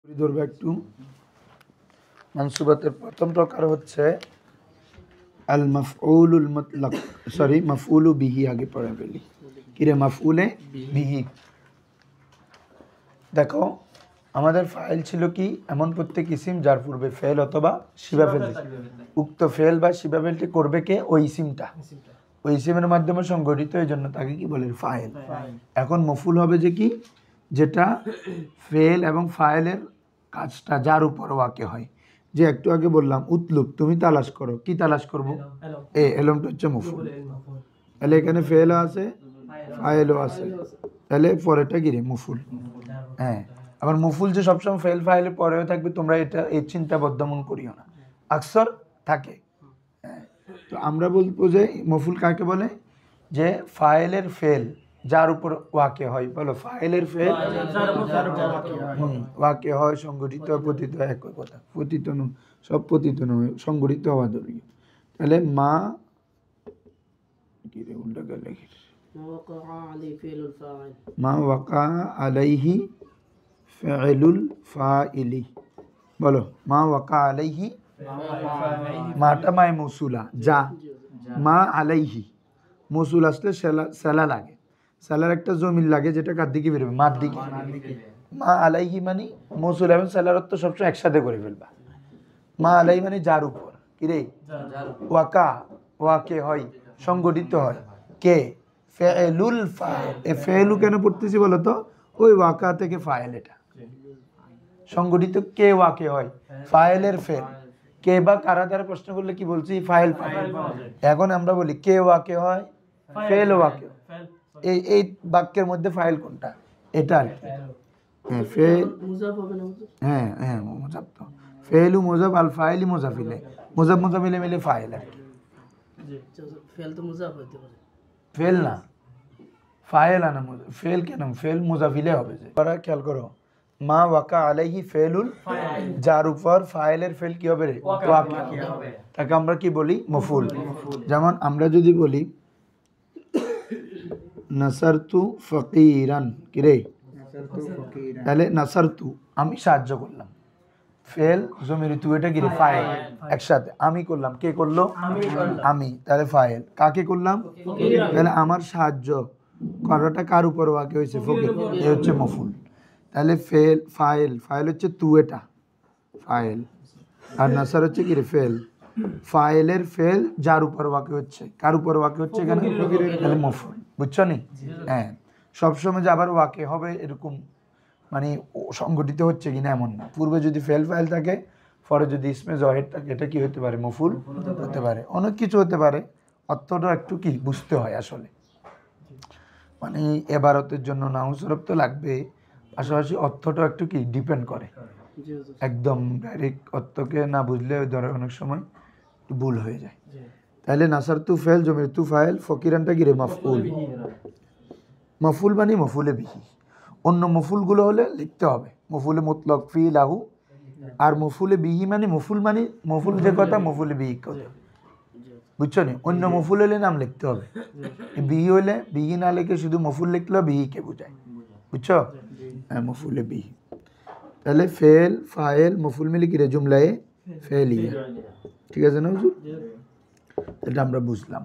ধরবো একটু। মানসুবাতের প্রথম প্রকার হচ্ছে আল মাফউলুল মুতলাক, সরি মাফউলু বিহি আগে পড়ে ফেলি। কিরে মাফউলে বিহি। দেখো আমাদের ফাইল ছিল কি এমন প্রত্যেক ইসিম যার পূর্বে ফেল অথবা শিবা ফেল, উক্ত ফেল বা শিবা ফেলটি করবে কে? ওই ইসিমটা, ওই ইসিমের মাধ্যমে সংগঠিত, এই জন্য তাকে কি বলে? ফাইল। এখন মফুল হবে যে কি, যেটা ফেল এবং ফাইলের কাজটা যার উপর ওয়াকে হয়। যে একটু আগে বললাম উতলুব, তুমি তালাশ করো, কি তালাশ করবো? এলমটা হচ্ছে মফুল। তাহলে এখানে ফেলও আছে ফাইলও আছে, তাহলে পরেরটা কি রে? মফুল। হ্যাঁ, আবার মফুল যে সবসময় ফেল ফাইলের পরেও থাকবে তোমরা এটা এই চিন্তা বদ্ধমন করিও না, আকসর থাকে। তো আমরা বলবো যে মফুল কাকে বলে? যে ফাইলের ফেল যার উপর ওয়াকে হয়। বলো, ফাইলের ফেল ওয়াকে হয়, সংগঠিত হয়, পতিত হয়, একই কথা। পতিত নয়, সব পতিত নয়, সংগঠিত হওয়া দরকার। তাহলে মা কি রে উল্টা গেলে, মা ওয়াকা আলাইহি ফাইলুল ফাইলি। বলো, মা ওয়াকা আলাইহি, মাটা মায় মৌসুলা যা, মা আলাইহি মৌসুল আসলে সেলা লাগে, সেলার একটা জমির লাগে যেটা কার দিকে বেরোবে? মার দিকে। মা আলাইহি মানে মৌসুল এবং সেলার অর্থ সবসময় একসাথে করে ফেলবা। মা আলাইহি মানে যার উপর, কিরে? ওয়াকা, ওয়াকে হয়, সংগঠিত হয় কে? ফাইলুল ফাইল। এ ফাইলু কেন পড়তেছি বলো তো? ওই ওয়াকা থেকে ফাইল, এটা সংগঠিত কে ওয়াকে হয়? ফাইলের ফেল। কে বা কারা দ্বারা প্রশ্ন করলে কি বলছি? ফাইল। এখন আমরা বলি কে ওয়াকে হয়? ফেল ওয়াকে। এই বাক্যের মধ্যে ফাইল কোনটা? এটা আর কি। হ্যাঁ ফেল, হ্যাঁ হ্যাঁ মুজাফ। তো ফেলু মুজাফ, আল ফাইলি মুজাফিলে, মুজাফ মুজাফিলে মিলে ফাইল আর কি। ফেল তো মুজাফ হইতে পারে, ফেল না ফাইল আনা। ফেল কেন? ফেল মুজাফিলে হবে। যে খেয়াল করো, মা ওয়াকা আলাইহি ফেলুল, যার উপর ফাইলের ফেল কি হবে রে? ওয়াকি হবে। তাকে আমরা কি বলি? মফুল। যেমন আমরা যদি বলি নাসারতু ফকিরান, কি রে? তাহলে নাসারতু আমি সাহায্য করলাম, ফেল জমির তু, এটা কি রে? ফাইল। একসাথে আমি করলাম, কে করলো? আমি, তাহলে ফাইল। কাকে করলাম? তাহলে আমার সাহায্য করাটা কার উপর ওয়াকি হয়েছে? ফকির। এ হচ্ছে মফুল। তাহলে ফেল ফাইল, ফাইল হচ্ছে তু, এটা ফাইল, আর নাসার হচ্ছে কি রে? ফেল। ফাইলের ফেল যার উপর ওয়াকি হচ্ছে, কার উপর ওয়াকি হচ্ছে এখানে? তাহলে মফুল। বুঝছো নি? হ্যাঁ, সবসময় যে আবার ওয়াকি হবে এরকম মানে সংগঠিত হচ্ছে কিনা এমন না। পূর্বে যদি ফেল ফাইল থাকে, পরে যদি ইসমে জহের থাকে, এটা কি হতে পারে? মফুল হতে পারে। অনেক কিছু হতে পারে, অর্থটা একটু কি বুঝতে হয় আসলে। মানে এবারতের জন্য নাউসরফ তো লাগবে, পাশাপাশি অর্থটা একটু কি ডিপেন্ড করে। একদম ডাইরেক্ট অর্থকে না বুঝলে ধরে অনেক সময় ভুল হয়ে যায়। তাহলে নাসার তু ফেল জমির তু ফাইল, ফকিরানটা কি রে? মাফউল। মফুল মানে মফুলে বিহি। অন্য মফুলগুলো হলে লিখতে হবে মফুলে মুতলক ফি লাহু, আর মফুলে বিহি মানে মফুল যে কথা, মফুলে বিহি কথা। বুঝছো নি? অন্য মফুল হলে নাম লিখতে হবে, বিহি হলে বিহি না লিখে শুধু মফুল লিখলেও বিহিকে বোঝায়। বুঝছো? হ্যাঁ, মফুলে বিহি। তাহলে ফেল ফাইল মফুল মিলে কি রে? জুমলায়ে ফেলিয়া। ঠিক আছে না হুজুর? এটা আমরা বুঝলাম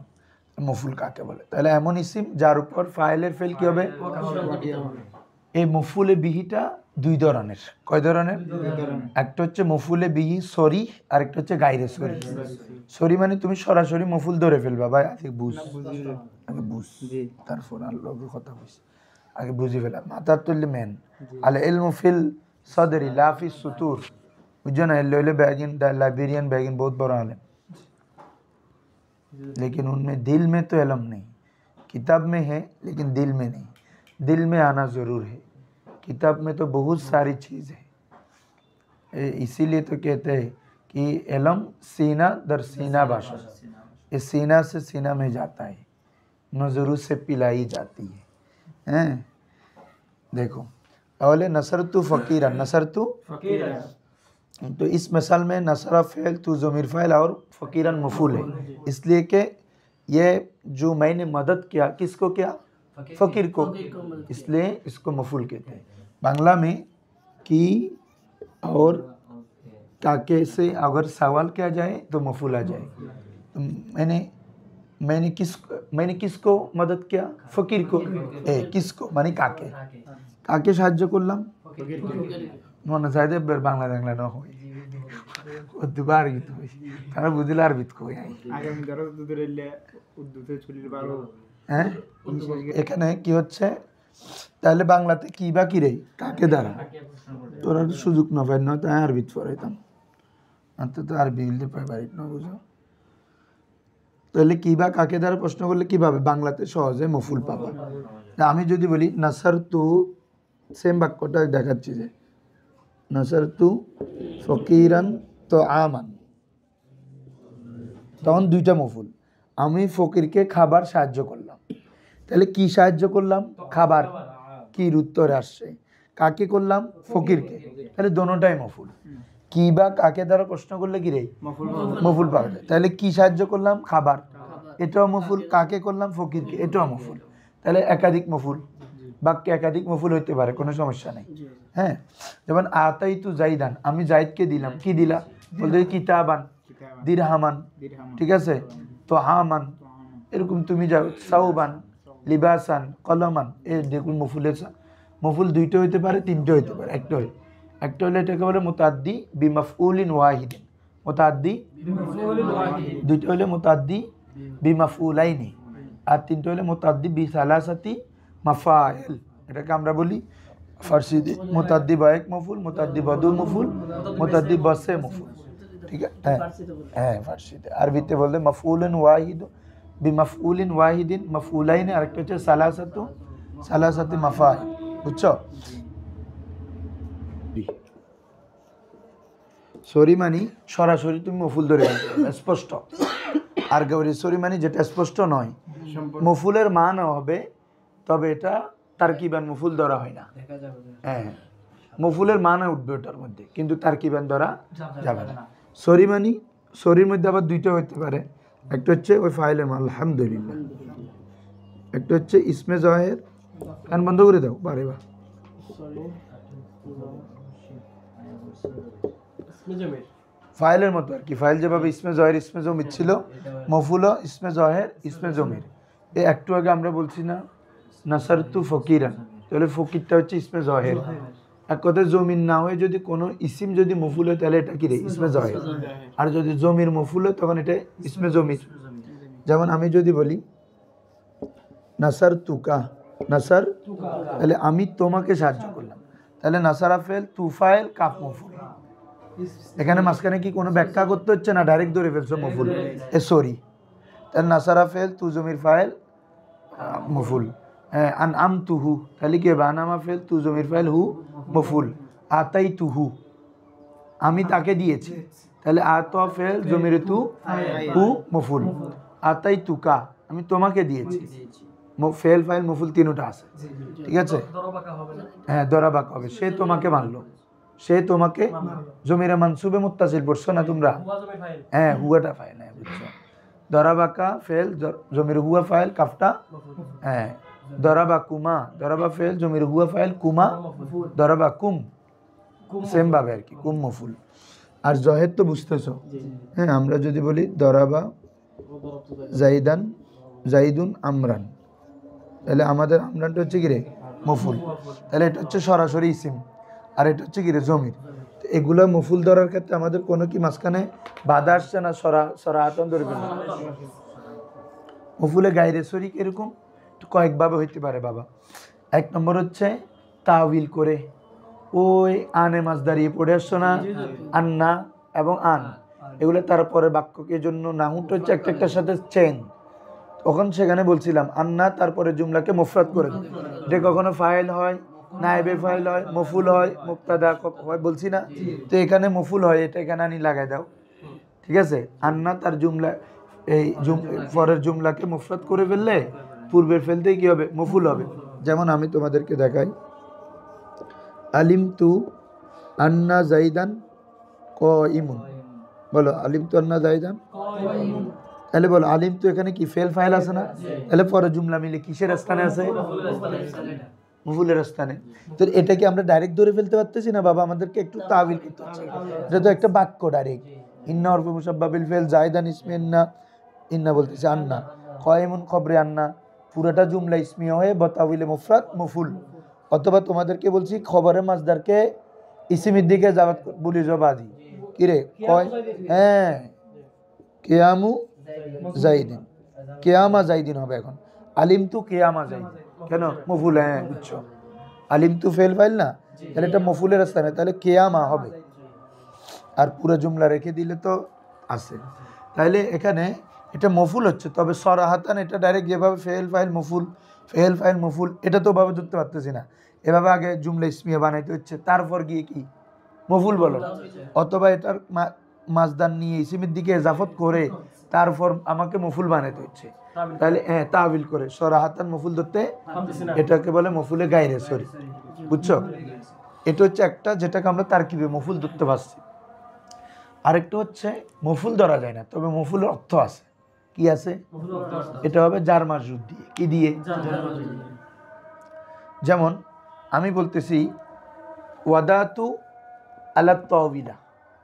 মফুল কাকে বলে। তাহলে এমন ইসিম যার উপর ফাইলের ফেল কি হবে? এই মফুলে বিহিটা দুই ধরনের। কয় ধরনের? একটা হচ্ছে মফুলে বিহি সরি, আর একটা হচ্ছে গায়রে সরি। সরি মানে তুমি সরাসরি মফুল ধরে ফেলবা। ভাই আগে বুঝ, তারপর আল্লাহর কথা বুঝি, আগে বুঝি ফেলা। মাথার তুললে মেন আল ইলমু ফিল সদরি লা ফি সুতুর। বুঝছো না? এলে बैगिन लाइब्रेरियन बैगिन बहुत बड़ा आलम, लेकिन उनमें दिल में तो इल्म नहीं। किताब में है लेकिन दिल में नहीं। दिल में आना ज़रूर है, किताब में तो बहुत सारी चीज़ है। इसीलिए तो कहते हैं कि इल्म सीना दर सीना भाषा, इस सीना से सीना में जाता है, नज़रों से पिलाई जाती है। हैं? देखो अवले नसरतु फ़कीरा, नसरतु फ़कीरा, तो इस मिसाल में नसरा फ़ेल तू ज़मीर फ़ाइल और फ़कीरन मफूल है, इसलिए कि ये जो मैंने मदद किया, किसको किया? फ़कीर को, इसलिए इसको मफूल कहते हैं। बांग्ला में कि और काके से अगर सवाल किया जाए तो मफूल आ जाए। तो मैंने किसको मदद किया? फकीर को। किसको माने काके, काके সাহায্য করলাম? মনে চাইতে বাংলা বাংলা না হয় উর্দু আরবি তো তারা বুঝলে আরবি কই আগামী ধরো দুদুরেলে উর্দুতে চলির ভালো। হ্যাঁ এখানে কি হচ্ছে তাহলে বাংলাতে কি বা কি রে কাকে দ্বারা তোরা সুযোগ না পাই না তাই আরবি পড়াইতাম তো আরবি বলতে পারি না বুঝো। তাহলে কি বা কাকে দ্বারা প্রশ্ন করলে কিভাবে বাংলাতে সহজে মফুল পাবা। আমি যদি বলি নাসারতু, সেম বাক্যটা দেখাচ্ছি যে নাসারতু ফকিরান তো আমান, তখন দুইটা মফুল। আমি ফকিরকে খাবার সাহায্য করলাম, তাহলে কি সাহায্য করলাম? খাবার। কি উত্তরে আসছে? কাকে করলাম? ফকিরকে, তাহলে দোনোটাই মফুল। কি বা কাকে দ্বারা প্রশ্ন করলে কি রে মফুল পাবে। তাহলে কি সাহায্য করলাম? খাবার, এটাও মফুল। কাকে করলাম? ফকিরকে, এটাও মফুল। তাহলে একাধিক মফুল, বাক্যে একাধিক মফুল হইতে পারে, কোনো সমস্যা নেই। হ্যাঁ, যেমন আতাইতু জাইদান, আমি জাইদকে দিলাম। কি দিলা? বলতে কিতাবান, দিরহামান, ঠিক আছে, তো হামান, এরকম তুমি যাও সাউবান, লিবাসান, কলমান, এর দেখুন মফুলের মফুল দুইটা হইতে পারে, তিনটে হইতে পারে, একটা হলে এটাকে বলে মুতাদ্দি বিমাফউলিন ওয়াহিদিন। মুতাদ্দি দুইটা হলে মুতাদ্দি বিমাফউলাইনি, আর তিনটে হলে মুতাদ্দি বিসালাসাতি মাফাইল। এটাকে আমরা বলি ফার্সিতে মুতাদ্দি বায়েক মফুল, মুতাদ্দি বদু মফুল, মুতাদ্দি বসে মফুল। ঠিক আছে, হ্যাঁ ফার্সিতে। আরবিতে বলতে মাফউলুন ওয়াহিদ বিমাফউলিন ওয়াহিদিন, মাফউলাইনি, আরেকটা হচ্ছে সালাসাতি মাফাইল। বুঝছো? সরি মানি সরাসরি তুমি মফুল ধরে স্পষ্ট, আর গৌরী সরি মানি যেটা স্পষ্ট নয়, মফুলের মান হবে, তবে এটা তারকিবান মফুল ধরা হয় না। হ্যাঁ, মফুলের মান উঠবে ওটার মধ্যে, কিন্তু তারকিবান ধরা যাবে না। সরি মানি সরির মধ্যে আবার দুইটা হতে পারে, একটা হচ্ছে ওই ফাইলের মান আলহামদুলিল্লাহ, একটা হচ্ছে ইসমে জহের। কান বন্ধ করে দাও বারে বা ফাইলের মতো আর কি। ফাইল যেভাবে ইসমে জহের ইসমে জমির ছিল, মফুলও ইসমে জহের ইসমে জমির। এই একটু আগে আমরা বলছি না নাসারতু ফকিরান, তাহলে ফকিরটা হচ্ছে ইসমে জহের। এক কথায় জমির না হয়ে যদি কোনো ইসিম যদি মফুল হয় তাহলে এটা কি রে ইসমে জহের, আর যদি জমির মফুল হয় তখন এটা ইসমে জমির। যেমন আমি যদি বলি নাসার তুকা, নাসার তাহলে আমি তোমাকে সাহায্য করলাম, তাহলে নাসারা ফেল, তুফাইল, কাফ মফুল। এখানে মাঝখানে কি কোনো ব্যাখ্যা করতে হচ্ছে না, ডাইরেক্ট ধরে ফেলছো মফুল। সরি, তাহলে নাসারা ফেল, তু জমির ফাইল মফুল। হ্যাঁ, আন আম তুহু, তাহলে কি হবে? আনামা ফেল, তু জমির ফাইল, হু মফুল। আতাই তুহু, আমি তাকে দিয়েছি, তাহলে আত ফেল জমির তু, হু মফুল। আতাই তুকা, আমি তোমাকে দিয়েছি, ফেল ফাইল মফুল তিনটা আছে, ঠিক আছে। হ্যাঁ, দরাবাক হবে, সে তোমাকে মানলো, সে তোমাকে। জমিরা মানসুবে মুত্তাসিল পড়ছো না তোমরা? হ্যাঁ, হুয়াটা ফাইল। হ্যাঁ, বুঝছো। দরাবাকা ফেল, জমির হুয়া ফাইল, কাফটা। হ্যাঁ, দরাবা কুমা, দরাবা ফেল, জমির হুয়া ফাইল, কুমা দরাবা কুম, সেম ভাবে আর কি, কুম মফুল। আর জহের তো বুঝতেছো। হ্যাঁ, আমরা যদি বলি দরাবা জাইদান, জাইদুন আমরান, তাহলে আমাদের আমরানটা হচ্ছে কি রে মফুল, তাহলে এটা হচ্ছে সরাসরি ইসিম, আর এটা হচ্ছে কি রে জমির। এগুলা মফুল ধরার ক্ষেত্রে আমাদের কোনো কি মাঝখানে বাধা আসছে না? সরা আতন ধরবে না। মফুলে গায়রে শরিক এরকম কয়েকভাবে হইতে পারে বাবা। এক নম্বর হচ্ছে তাওয়িল করে, ওই আনে মাছ দাঁড়িয়ে পড়ে আসছো না, আন্না এবং আন, এগুলো তারপরে বাক্যকে জন্য নাহুটা হচ্ছে একটা একটার সাথে চেন। তখন সেখানে বলছিলাম আন্না তারপরে জুমলাকে মুফরাদ করে দেয়, এটা কখনো ফাইল হয়, নায়েবে ফাইল হয়, মফুল হয়, মুক্তাদা হয়, বলছি না? তো এখানে মফুল হয়, এটা এখানে আনি লাগাই দাও, ঠিক আছে। আন্না তার জুমলা, এই পরের জুমলাকে মুফরাদ করে ফেললে পূর্বের ফেলতেই কি হবে? মফুল হবে। যেমন আমি তোমাদেরকে দেখাই, আলিম তু আন্না জাইদান কাইমুন, বলো আলিম তু আন্না জাইদান, তাহলে বলো আলিম তু এখানে কি ফেল ফাইল আছে না? তাহলে পরের জুমলা মিলে কিসের স্থানে আছে? মফুলের স্থানে। তো এটাকে আমরা ডাইরেক্ট ধরে ফেলতে পারতেছি না বাবা, আমাদেরকে একটু তাবিল করতে হচ্ছে। এটা তো একটা বাক্য ডাইরেক্ট। ইন্না হরফে মুসাব্বাবিল ফেল জায়দান ইসমে ইন্না, ইন্না বলতেছে আন্না, কয়মুন খবরে আন্না, পুরোটা জুমলা ইসমিয়া হয়ে বতাউলে মুফরাদ মফুল। অথবা তোমাদেরকে বলছি খবরের মাসদারকে ইসিমের দিকে যাওয়াত বলি জবাদি কিরে কয়, হ্যাঁ কেয়ামু জাইদিন, কেয়ামা জাইদিন হবে এখন। আলিম তু কেয়ামা জাইদিন কেন মফুল, হ্যাঁ বুঝছো, আলিম তু ফেল ফাইল না, তাহলে এটা মফুলের স্থানে, তাহলে কেয়ামা হবে। আর পুরো জুমলা রেখে দিলে তো আছে, তাহলে এখানে এটা মফুল হচ্ছে। তবে সরাহাতান এটা ডাইরেক্ট যেভাবে ফেল ফাইল মফুল, ফেল ফাইল মফুল, এটা তো ভাবে ধরতে পারতেছি না। এভাবে আগে জুমলা ইসমিয়া বানাইতে হচ্ছে, তারপর গিয়ে কি মফুল বলো। অথবা এটার মাজদার নিয়ে ইসিমের দিকে এজাফত করে তারপর আমাকে মফুল বানাইতে হচ্ছে, তাহলে হ্যাঁ তাবিল করে সরাহাতান মফুল ধরতে, এটাকে বলে মফুলে গায়রে সরি, বুঝছো। এটা হচ্ছে একটা যেটাকে আমরা তারকিবে মফুল ধরতে পারছি। আরেকটা হচ্ছে মফুল ধরা যায় না, তবে মফুলের অর্থ আছে। কি আছে? এটা হবে জার মাজরুর দিয়ে। কি দিয়ে? যেমন আমি বলতেছি ওয়াদাতু আলা তাওবিলা,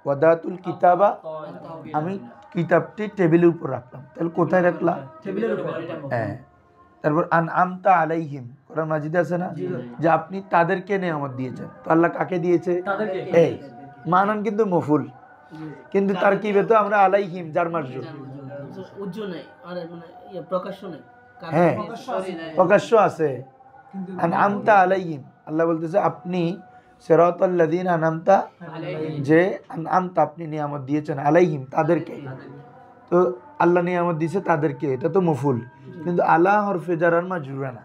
ওয়াদাতুল কিতাবা, আমি কিতাবটি টেবিলের উপর রাখলাম, তাহলে কোথায় রাখলাম? হ্যাঁ। তারপর আনআমতা আলাইহিম, কোরআন মাজিদে আছে না যে আপনি তাদেরকে নেয়ামত দিয়েছেন, তো আল্লাহ কাকে দিয়েছে? এই মানান কিন্তু মফুল, কিন্তু তারকিবে তো আমরা আলাইহিম জার মাজরুর। উজ্জ্বল নাই আর মানে প্রকাশ্য নাই। হ্যাঁ প্রকাশ্য আছে। আনআমতা আলাইহিম, আল্লাহ বলতেছে আপনি সিরাতাল লাযিনা আনআমতা, যে আনআমতা আপনি নিয়ামত দিয়েছেন, আলাইহিম তাদেরকে, তো আল্লাহ নিয়ামত দিয়েছে তাদেরকে, এটা তো মফুল। কিন্তু আলা হরফে জার আর মাজরুর না,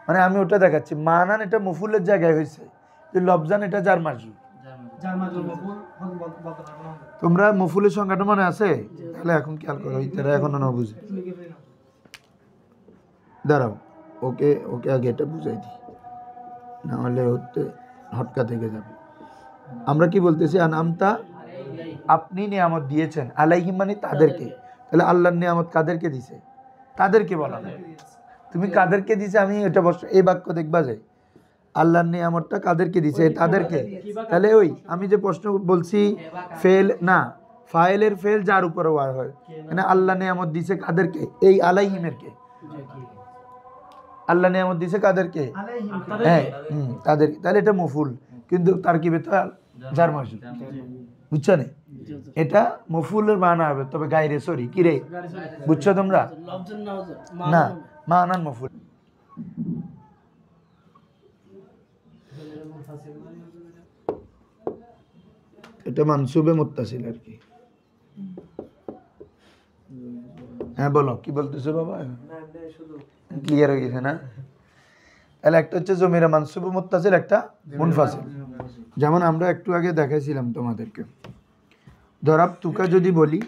মানে আমি ওটা দেখাচ্ছি। মানান এটা মফুলের জায়গায় হয়েছে, যে লফজান এটা জার মাজরুর। তোমরা মফুলের সংজ্ঞাটা মনে আছে? তাহলে এখন খেয়াল করো, তারা এখনো না বুঝে। দাঁড়াও, ওকে ওকে আগে এটা বুঝাই দিই, না হলে হতে হটকা থেকে যাবে। আমরা কি বলতেছি? আনআমতা আপনি নিয়ামত দিয়েছেন, আলাইহিম মানে তাদেরকে, তাহলে আল্লাহর নিয়ামত কাদেরকে দিছে? তাদেরকে বলা না। তুমি কাদেরকে দিছে, আমি এটা এই বাক্য দেখবা যে আল্লাহর নিয়ামতটা কাদেরকে দিছে? তাদেরকে। তাহলে ওই আমি যে প্রশ্ন বলছি ফেল না, ফাইলের ফেল যার উপরে ওয়ার হয়, মানে আল্লাহ নিয়ামত দিছে কাদেরকে? এই আলাইহিমের কে। আল্লাহ নিয়ামত দিছে কাদেরকে? হ্যাঁ তাদের, তাহলে এটা মফুল, কিন্তু তার কি বেতা জার মাজরুর, বুঝছো না? এটা মফুলের মানা হবে, তবে গায়রে সরি কি রে, বুঝছো তোমরা? না মানান মফুল। এটা মানসুবে মুত্তাসিল আর কি। হ্যাঁ বলো কি বলতেছো বাবা, ক্লিয়ার হয়ে গেছে না? তাহলে একটা হচ্ছে জমিরে মানসুবে মুত্তাসিল, একটা মুনফাসিল। যেমন আমরা একটু আগে দেখাইছিলাম তোমাদেরকে, দরাব তুকা যদি বলি,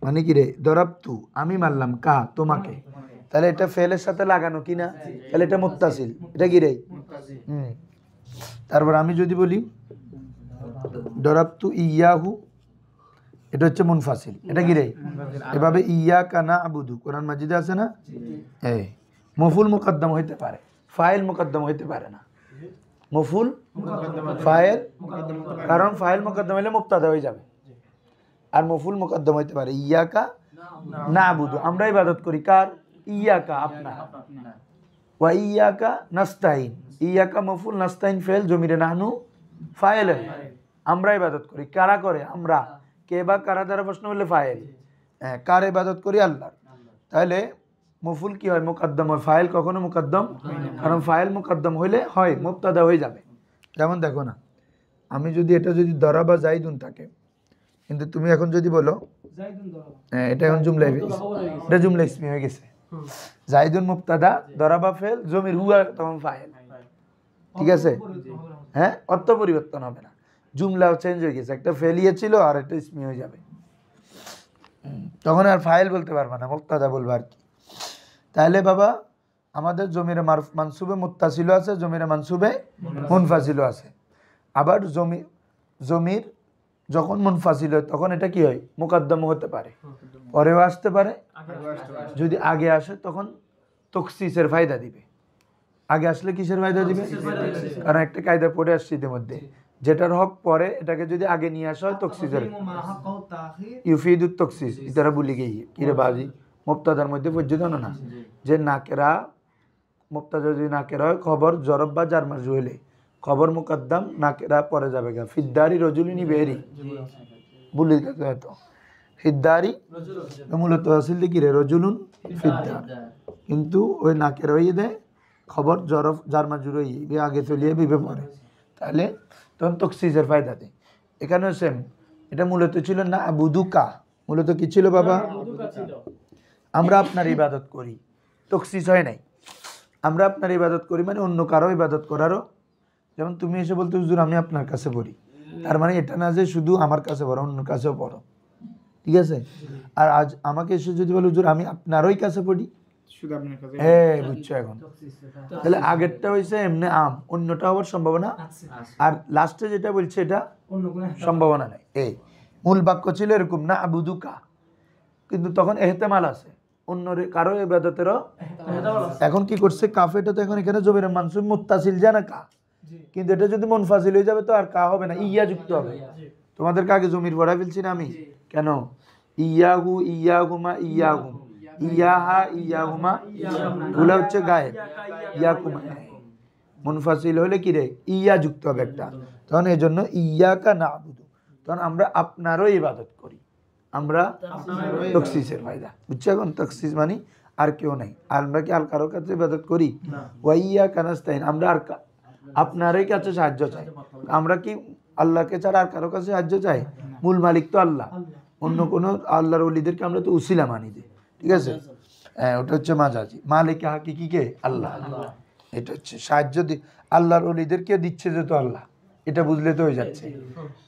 মানে কি রে, দরাব তু আমি মারলাম, কা তোমাকে, তাহলে এটা ফেলের সাথে লাগানো কি না? তাহলে এটা মুত্তাসিল, এটা কি রে? তারপর আমি যদি বলি দরাব তু ইয়াহু, এটা হচ্ছে মুনফাসিল, এটা কি রে? এভাবে ইয়াকা না'বুদু কোরআন মাজিদে আছে না? এই মফুল মুকদ্দম হইতে পারে, ফাইল মুকদ্দম হইতে পারে না। মফুল ফাইল, কারণ ফাইল মুকদ্দম হইলে মুবতাদা হয়ে যাবে, আর মফুল মুকদ্দম হইতে পারে। ইয়াকা না'বুদু, আমরা ইবাদত করি কার? ইয়াকা আপনার। ওয়া ইয়াকা নাস্তাইন, ইয়াকা মফুল, নাস্তাইন ফেল, জমিরে নাহনু ফাইল, আমরা ইবাদত করি। কারা করে? আমরা। কে বা কারা দ্বারা প্রশ্ন হলে ফাইল, হ্যাঁ কার ইবাদত করি? আল্লাহ। তাহলে মফুল কি হয়? মুকদ্দম হয়। ফাইল কখনো মুকদ্দম, কারণ ফাইল মুকদ্দম হইলে হয় মুবতাদা হয়ে যাবে। যেমন দেখো না, আমি যদি এটা যদি দরাবা জাইদুন থাকে, কিন্তু তুমি এখন যদি বলো, হ্যাঁ এটা এখন জুমলা হয়ে গেছে, এটা জুমলা ইসমি হয়ে গেছে। জাইদুন মুবতাদা, দরাবা ফেল, জমির হুয়া তখন ফাইল, ঠিক আছে? হ্যাঁ অর্থ পরিবর্তন হবে না, জুমলাও চেঞ্জ হয়ে গেছে, একটা ফেলিয়ে ছিল আর একটা ইসমি হয়ে যাবে, তখন আর ফাইল বলতে পারবে না, মুবতাদা বলবে আর কি। তাহলে বাবা আমাদের জমিরে মানসুবে মুত্তাসিল আছে, জমিরে মানসুবে মুনফাসিল আছে। আবার জমির যখন মুনফাসিল হয় তখন এটা কি হয়? মুকদ্দম হতে পারে, পরেও আসতে পারে, যদি আগে আসে তখন তখসিসের ফায়দা দিবে। আগে আসলে কিসের ফায়দা দিবে? কারণ একটা কায়দা পড়ে আসছে ইতিমধ্যে, যেটার হক পরে এটাকে যদি আগে নিয়ে আসা হয় তখসিসের ইউফিদুত তখসিস ইতারা বলি গিয়ে কিরে বাজি মুবতাদার মধ্যে পর্যন্ত না যে নাকেরা মুবতাদা যদি নাকেরা হয় খবর জরব বা জার মাজরুর হলে খবর মুকদ্দম নাকেরা পরে যাবে গা ফিদ্দারি রজুলিনী বেরি বলি তো ফিদ্দারি মূলত আসল কি রে রজুলুন ফিদ্দার, কিন্তু ওই নাকের হয়ে দেয় খবর জরফ জার মাজরুর হয়ে আগে চলিয়ে বিবে পড়ে, তাহলে তখন তখসিসের ফায়দা দেয়। এখানেও সেম, এটা মূলত ছিল না আবুদুকা, মূলত কি ছিল বাবা? আমরা আপনার ইবাদত করি, তখসিস হয় নাই। আমরা আপনার ইবাদত করি মানে অন্য কারো ইবাদত করারও, যেমন তুমি এসে বলতে হুজুর আমি আপনার কাছে পড়ি, তার মানে এটা না যে শুধু আমার কাছে পড়ো, অন্য কাছেও পড়ো, ঠিক আছে? আর আজ আমাকে এসে যদি বলো হুজুর আমি আপনারই কাছে পড়ি, শুধু আপনার কাছে হ্যাঁ বুঝছো এখন? তাহলে আগেরটা হয়েছে এমনি আম, অন্যটা হওয়ার সম্ভাবনা, আর লাস্টে যেটা বলছে এটা সম্ভাবনা নেই। এই মূল বাক্য ছিল এরকম না আবুদুকা, কিন্তু তখন এহতেমাল আছে অন্য কারো ইবাদতেরও। এখন কি করছে কাফেটা তো এখন এখানে জমির মানসুব মুত্তাসিল জানা কা, কিন্তু এটা যদি মুনফাসিল হয়ে যাবে তো আর কা হবে না, ইয়া যুক্ত হবে। তোমাদেরকে আগে জমির পড়া ফেলছি না আমি, কেন? ইয়াহু ইয়াহুমা ইয়াহুম, ইয়াহা ইয়াহুমা গুলা হচ্ছে গায়েব, ইয়াকুমা মুনফাসিল হলে কি রে ইয়া যুক্ত হবে একটা, তখন এই জন্য ইয়াকা নাবুদু, তখন আমরা আপনারও ইবাদত করি, আমরা তখসিসের ফায়দা বুঝছো এখন? তখসিস মানে আর কেউ নাই, আমরা কি আর কারো কাছে ইবাদত করি? ওয়াইয়া কানাস্তাইন, আমরা আর আপনারই কাছে সাহায্য চাই। আমরা কি আল্লাহকে ছাড়া আর কারো কাছে সাহায্য চাই? মূল মালিক তো আল্লাহ, অন্য কোনো আল্লাহর ওলিদেরকে আমরা তো উসিলা মানি দিই, ঠিক আছে? হ্যাঁ ওটা হচ্ছে মাজাজি, মালিকে হাকিকি কে? আল্লাহ। এটা হচ্ছে সাহায্য আল্লাহর ওলিদেরকে দিচ্ছে যে তো আল্লাহ, এটা বুঝলে তো হয়ে যাচ্ছে।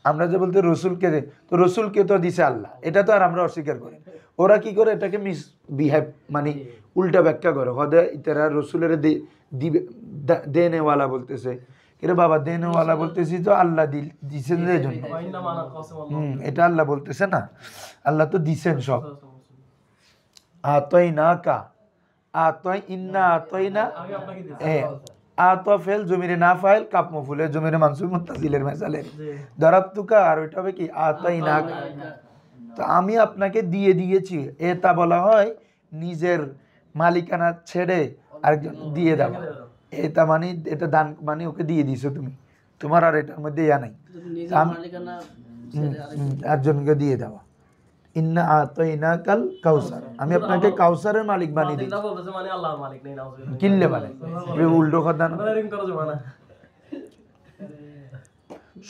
আমরা যে বলতে রসুলকে দে, তো রসুলকে তো দিছে আল্লাহ, এটা তো আর আমরা অস্বীকার করি। ওরা কি করে এটাকে মিস বিহেভ মানে উল্টা ব্যাখ্যা করে, হদে ইতারা রসুলের দিবে দেনেওয়ালা বলতেছে, এরে বাবা দেনেওয়ালা বলতেছি তো আল্লাহ দিছেন এই জন্য, এটা আল্লাহ বলতেছে না, আল্লাহ তো দিছেন সব। আতই না কা আতই ইন্না আতই না আত ফেল জমিরে না ফাইল কাপ মফুলে জমিরে মানসুব মুত্তাসিলের মেসালের দরাবতুকা, আর ওইটা হবে কি আতই না কা, তো আমি আপনাকে দিয়ে দিয়েছি, এটা বলা হয় নিজের মালিকানা ছেড়ে আরেকজন দিয়ে দেওয়া, এটা মানে এটা দান মানে ওকে দিয়ে দিছো তুমি, তোমার আর এটার মধ্যে ইয়া নাই, একজনকে দিয়ে দেওয়া। ইন্না আতাইনা কাল কাউসার, আমি আপনাকে কাউসারের মালিক বানিয়ে দিই, কিনলে মানে উল্টো কথা না,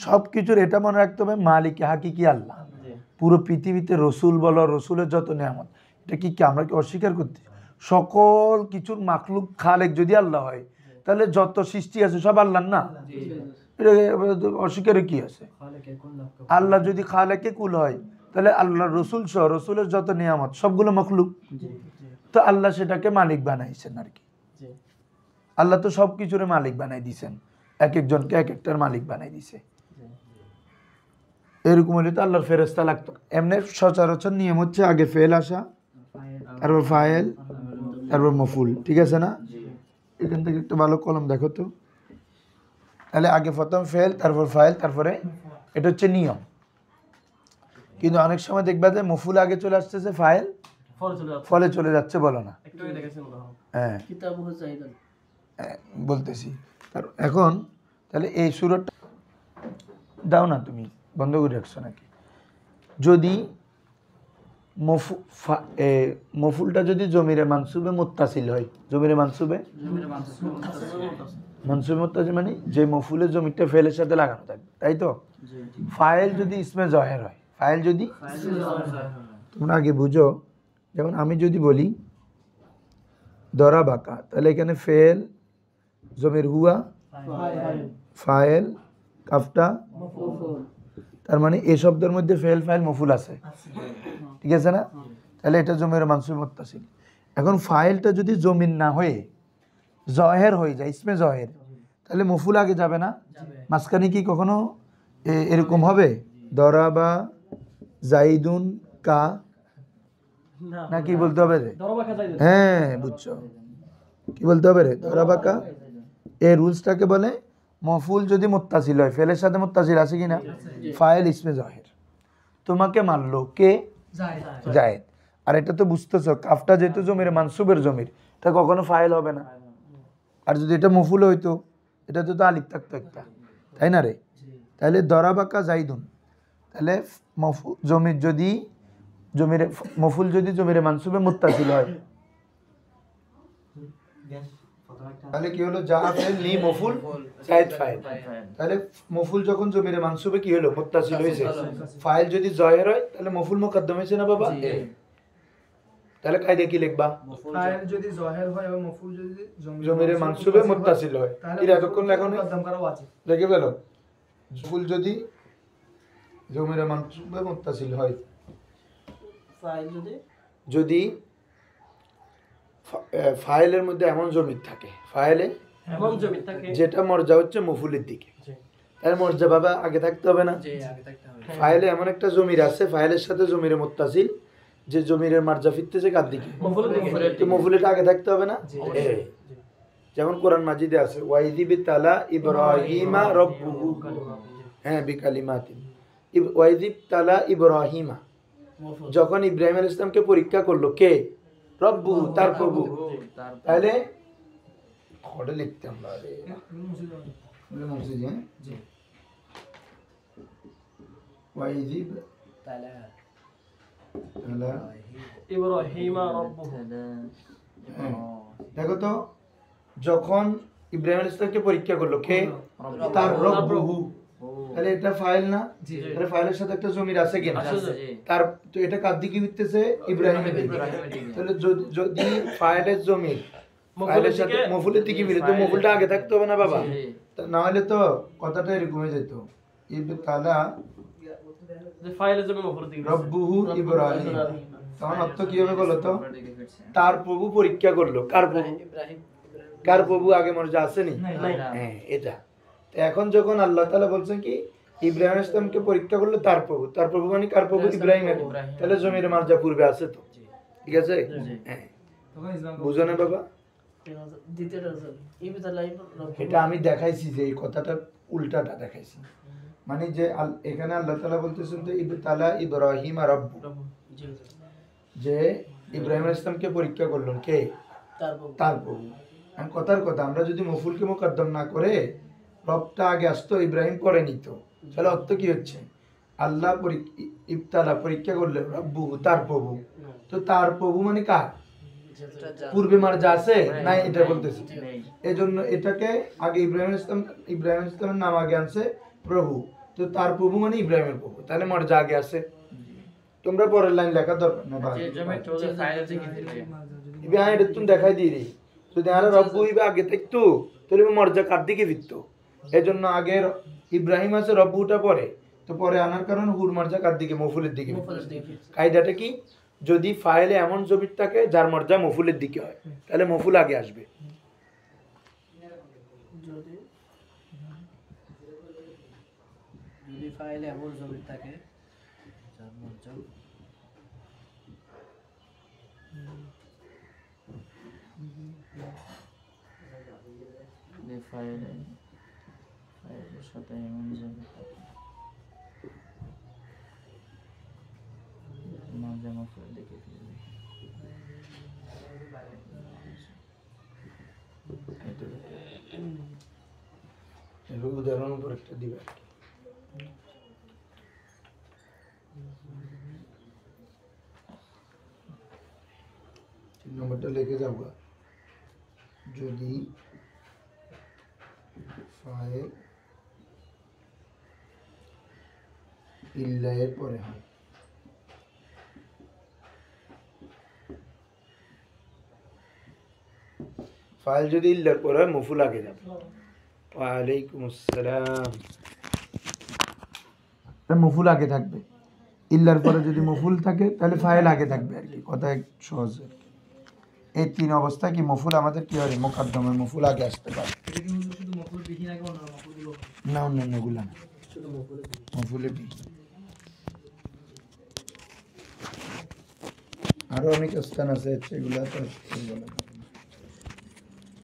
সবকিছুর এটা মনে রাখতে হবে মালিক হাকিকি আল্লাহ। পুরো পৃথিবীতে রসুল বলো, রসুলের যত নিয়ামত, এটা কি আমরা কি অস্বীকার করতে? সকল কিছুর মাখলুক খালেক যদি আল্লাহ হয়, তাহলে যত সৃষ্টি আছে সব আল্লাহর না, এটা অস্বীকারে কি আছে? আল্লাহ যদি খালেকে কুল হয়, তাহলে আল্লাহ রসুল সহ রসুলের যত নিয়ামত সবগুলো মখলুক, তো আল্লাহ সেটাকে মালিক বানাইছেন আর কি। আল্লাহ তো সব কিছুর মালিক বানাই দিয়েছেন, এক একজনকে এক একটার মালিক বানাই দিছে। এরকম হলে তো আল্লাহর ফেরেশতা লাগতো। এমনি সচরাচর নিয়ম হচ্ছে আগে ফেল আসা, তারপর ফাইল, তারপর মফুল, ঠিক আছে না? এখান থেকে একটা ভালো কলম দেখো তো, তাহলে আগে প্রথম ফেল, তারপর ফাইল, তারপরে এটা হচ্ছে নিয়ম। কিন্তু অনেক সময় দেখবা যে মফুল আগে চলে আসতেছে, ফাইল ফলে চলে যাচ্ছে, বলো না? হ্যাঁ বলতেছি। এখন তাহলে এই সুরটা দাও না, তুমি বন্ধ করে রাখছো নাকি? যদি মফুলটা যদি জমিরে মানসুবে মুত্তাসিল হয়, জমিরে মানসুবে মুত্তাসিল মানে যে মফুলের জমিটা ফেলের সাথে লাগানো থাকবে, তাই তো? ফাইল যদি ইসমে জহের হয়, ফাইল যদি, তোমরা আগে বুঝো, যেমন আমি যদি বলি দরা বাঁকা, তাহলে এখানে ফেল জমির হুয়া, ফাইল কাফটা, তার মানে এই শব্দের মধ্যে ফেল ফাইল মফুল আছে, ঠিক আছে না? তাহলে এটা জমির মানসুব মুত্তাসিল। এখন ফাইলটা যদি জমির না হয়ে জহের হয়ে যায়, ইসমে জহের, তাহলে মফুল আগে যাবে না? মাঝখানে কি কখনো এরকম হবে দরা বা জাইদুন কা, নাকি বলতে হবে? হ্যাঁ বুঝছো, কি বলতে হবে রে? দরাবাকা এই রুলসটাকে বলে মফুল যদি মুত্তাসিল হয়, ফেলের সাথে মুত্তাসিল আছে কিনা, ফাইল ইসমে জাহির। তোমাকে মানলো কে? জায়েদ। আর এটা তো বুঝতেছো কাফটা যেহেতু জমির মানসুবের জমির, এটা কখনো ফাইল হবে না। আর যদি এটা মফুল হইতো, এটা তো আলিফ থাকতো একটা, তাই না রে? তাহলে দরাবাকা জাইদুন, তাহলে জমির যদি জমির মফুল যদি জমির মানসুবে মুত্তাসিল হয়, তাহলে কি হলো? যা ফেল লি মফুল জায়েদ ফাইল। তাহলে মফুল যখন জমির মানসুবে কি হলো? মুত্তাসিল হয়েছে। ফাইল যদি জাহির হয় তাহলে মফুল মুকদ্দম হয়েছে না বাবা? তাহলে কায়দা কি লিখবা? ফাইল যদি জাহির হয় এবং মফউল যদি জমির মানসুবে মুত্তাসিল হয়, এর এতক্ষণ লেখা নেই, মুকদ্দম করা উচিত। লিখে ফেলো। মফুল যদি জমির মানসুবে মুত্তাসিল হয়, ফাইল যদি ফাইলের মধ্যে এমন জমির থাকে, ফাইলে এমন জমি থাকে যেটা মর্যা হচ্ছে মফুলের দিকে, তার মর্যা বাবা আগে থাকতে হবে না? ফাইলে এমন একটা জমির আছে, ফাইলের সাথে জমির মুত্তাসিল, যে জমিরের মার্জা ফিরতেছে কার দিকে? তো মফুলেটা আগে থাকতে হবে না? যেমন কোরআন মাজিদে আছে ওয়াইযিব তালা ইব্রাহিমা রাব্বুহু, হ্যাঁ, বিকালিমাতিন। ওয়াইযিব তালা ইব্রাহিমা, যখন ইব্রাহিম আলাইহিস সালামকে পরীক্ষা করলো কে? রব্বুহু, তার প্রভু। তাহলে খড়ে লিখতে আমরা রে মুসিদ, হ্যাঁ, ওয়াইযিব তালা ইব্রাহিমা রাব্বুহু। দেখো তো, যখন ইব্রাহিম আলাইহিস সালামকে পরীক্ষা করলো কে? তার রব্বুহু। তাহলে এটা ফাইল না? তাহলে ফাইলের সাথে একটা জমির আছে কিনা? তার তো এটা কার দিকে ফিরতেছে? ইব্রাহিমের দিকে। তাহলে যদি ফাইলের জমির ফাইলের সাথে মফুলের দিকে মিলে, তো মফুলটা আগে থাকতে হবে না বাবা? না হলে তো কথাটা এরকম হয়ে যেত, ইবতালা ফাইলের জমি মফুলের দিকে রব্বুহু ইব্রাহিম। তখন অর্থ কি হবে বলো তো? তার প্রভু পরীক্ষা করলো। কার প্রভু? কার প্রভু আগে মর্যা আসেনি? হ্যাঁ, এটা। এখন যখন আল্লাহ তাআলা বলছেন কি ইব্রাহিম আলাইহিস সালামকে পরীক্ষা করলো তার প্রভু, তার প্রভু মানে কার প্রভু? ইব্রাহিমের। তাহলে জমির মার্জা পূর্বে আছে তো, ঠিক আছে? হ্যাঁ, বুঝো না বাবা? এটা আমি দেখাইছি যে এই কথাটা উল্টাটা দেখাইছি, মানে যে এখানে আল্লাহ তাআলা বলতেছেন তো ইবতালা ইব্রাহিম রাব্বু, যে ইব্রাহিম আলাইহিস সালামকে পরীক্ষা করলেন কে? তার প্রভু। এখন কথার কথা, আমরা যদি মফুলকে মুকদ্দম না করে রবটা আগে আসতো, ইব্রাহিম পরে নিত, তাহলে অর্থ কি হচ্ছে? আল্লাহ ইবতালা পরীক্ষা করলে রব্বু, তার প্রভু। তো তার প্রভু মানে কার? পূর্বে মার্জা আছে না? এটা বলতেছে। এই জন্য এটাকে আগে ইব্রাহিম ইসলামের নাম আগে আনছে প্রভু, তো তার প্রভু মানে ইব্রাহিমের প্রভু, তাহলে মার্জা আগে আছে। তোমরা পরের লাইন লেখা দরকার না ভাই, এটা তুমি দেখাই দিই রে। যদি আর রব্বু ইবা আগে থাকতো তাহলে মর্যা কার দিকে ফিরতো? এই জন্য আগে ইব্রাহিম আছে, রব্বুটা পরে, তো পরে আনার কারণে হুর মর্যা কার দিকে? মফুলের দিকে। কায়দাটা কি? যদি ফাইলে এমন জমির থাকে যার মর্যা মফুলের দিকে হয়, তাহলে মফুল আগে আসবে। যদি ফাইলে এমন জমি থাকে যার মর্যা ফাইলের সাথে এমন জমি থাকে মর্যা মফুলের দিকে ফিরবে। উদাহরণ উপর একটা দিবে। 3 নম্বরটা লিখে যাবো। যদি ফাইল ইল্লা এর পরে হয়, ফাইল যদি ইল্লার পরে হয় মফুল আগে যাবে। ওয়ালাইকুম আসসালাম। মফুল আগে থাকবে, ইল্লার পরে যদি মফুল থাকে তাহলে ফাইল আগে থাকবে আর কি, কথা সহজ আর কি। এই 3 অবস্থা কি মফুল আমাদের কি হয়? মুকদ্দমে মফুল আগে আসতে পারে। না, অন্যান্যগুলা না, মফুলে বিহি। আরো অনেক স্থান আছে সেগুলা তো